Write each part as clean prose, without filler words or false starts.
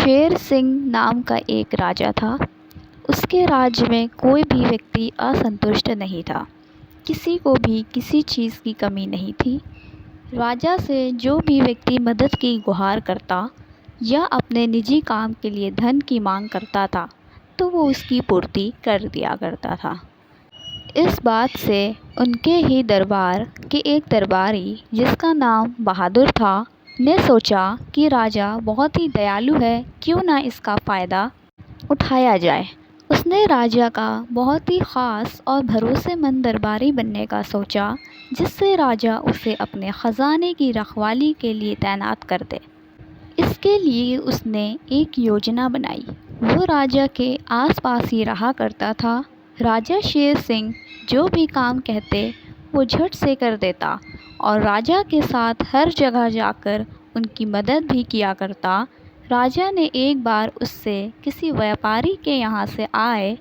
शेर सिंह नाम का एक राजा था। उसके राज्य में कोई भी व्यक्ति असंतुष्ट नहीं था। किसी को भी किसी चीज़ की कमी नहीं थी। राजा से जो भी व्यक्ति मदद की गुहार करता या अपने निजी काम के लिए धन की मांग करता था, तो वो उसकी पूर्ति कर दिया करता था। इस बात से उनके ही दरबार के एक दरबारी, जिसका नाम बहादुर था, ने सोचा कि राजा बहुत ही दयालु है, क्यों ना इसका फ़ायदा उठाया जाए। उसने राजा का बहुत ही ख़ास और भरोसेमंद दरबारी बनने का सोचा, जिससे राजा उसे अपने ख़जाने की रखवाली के लिए तैनात कर दे। इसके लिए उसने एक योजना बनाई। वो राजा के आसपास ही रहा करता था। राजा शेर सिंह जो भी काम कहते वो झट से कर देता और राजा के साथ हर जगह जाकर उनकी मदद भी किया करता। राजा ने एक बार उससे किसी व्यापारी के यहाँ से आए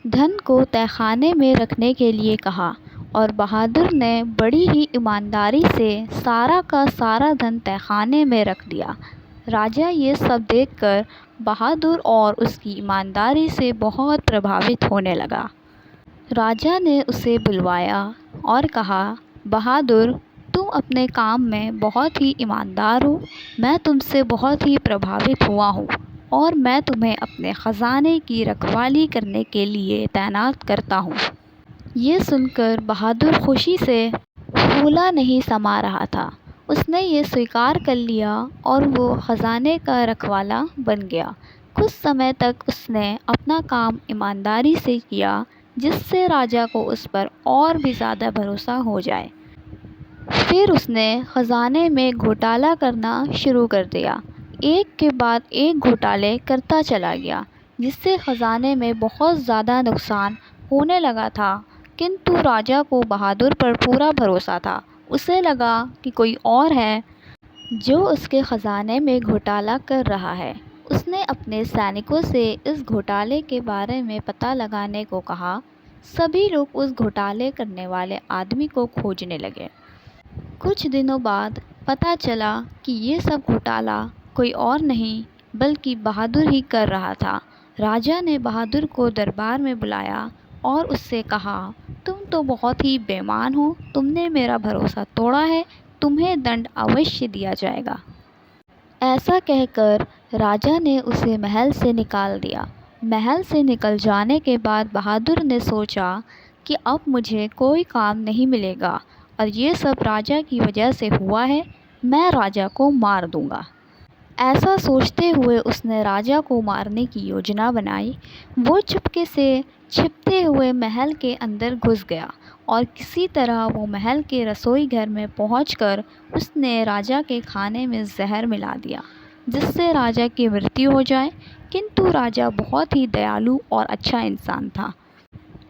धन को तहखाने में रखने के लिए कहा और बहादुर ने बड़ी ही ईमानदारी से सारा का सारा धन तहखाने में रख दिया। राजा ये सब देखकर बहादुर और उसकी ईमानदारी से बहुत प्रभावित होने लगा। राजा ने उसे बुलवाया और कहा, बहादुर, तुम अपने काम में बहुत ही ईमानदार हो। मैं तुमसे बहुत ही प्रभावित हुआ हूँ और मैं तुम्हें अपने ख़जाने की रखवाली करने के लिए तैनात करता हूँ। ये सुनकर बहादुर खुशी से फूला नहीं समा रहा था। उसने ये स्वीकार कर लिया और वो ख़जाने का रखवाला बन गया। कुछ समय तक उसने अपना काम ईमानदारी से किया, जिससे राजा को उस पर और भी ज़्यादा भरोसा हो जाए। फिर उसने ख़जाने में घोटाला करना शुरू कर दिया। एक के बाद एक घोटाले करता चला गया, जिससे ख़जाने में बहुत ज़्यादा नुकसान होने लगा था। किंतु राजा को बहादुर पर पूरा भरोसा था। उसे लगा कि कोई और है जो उसके ख़जाने में घोटाला कर रहा है। उसने अपने सैनिकों से इस घोटाले के बारे में पता लगाने को कहा। सभी लोग उस घोटाले करने वाले आदमी को खोजने लगे। कुछ दिनों बाद पता चला कि ये सब घोटाला कोई और नहीं बल्कि बहादुर ही कर रहा था। राजा ने बहादुर को दरबार में बुलाया और उससे कहा, तुम तो बहुत ही बेईमान हो। तुमने मेरा भरोसा तोड़ा है। तुम्हें दंड अवश्य दिया जाएगा। ऐसा कहकर राजा ने उसे महल से निकाल दिया। महल से निकल जाने के बाद बहादुर ने सोचा कि अब मुझे कोई काम नहीं मिलेगा और ये सब राजा की वजह से हुआ है। मैं राजा को मार दूंगा। ऐसा सोचते हुए उसने राजा को मारने की योजना बनाई। वो चुपके से छिपते हुए महल के अंदर घुस गया और किसी तरह वो महल के रसोई घर में पहुंचकर उसने राजा के खाने में जहर मिला दिया, जिससे राजा की मृत्यु हो जाए। किंतु राजा बहुत ही दयालु और अच्छा इंसान था।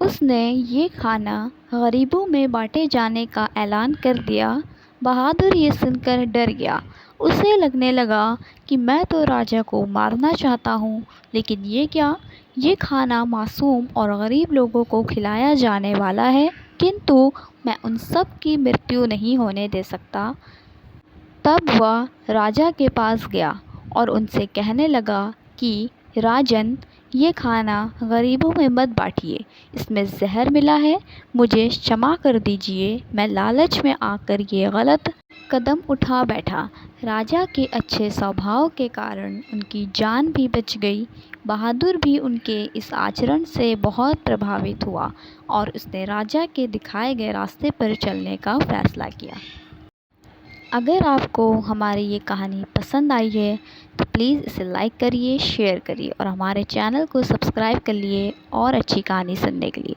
उसने ये खाना गरीबों में बांटे जाने का ऐलान कर दिया। बहादुर ये सुनकर डर गया। उसे लगने लगा कि मैं तो राजा को मारना चाहता हूँ, लेकिन ये क्या, ये खाना मासूम और गरीब लोगों को खिलाया जाने वाला है, किंतु मैं उन सब की मृत्यु नहीं होने दे सकता। तब वह राजा के पास गया और उनसे कहने लगा कि राजन, ये खाना गरीबों में मत बांटिए, इसमें जहर मिला है। मुझे क्षमा कर दीजिए, मैं लालच में आकर ये गलत कदम उठा बैठा। राजा के अच्छे स्वभाव के कारण उनकी जान भी बच गई। बहादुर भी उनके इस आचरण से बहुत प्रभावित हुआ और उसने राजा के दिखाए गए रास्ते पर चलने का फैसला किया। अगर आपको हमारी ये कहानी पसंद आई है तो प्लीज़ इसे लाइक करिए, शेयर करिए और हमारे चैनल को सब्सक्राइब कर लिए और अच्छी कहानी सुनने के लिए।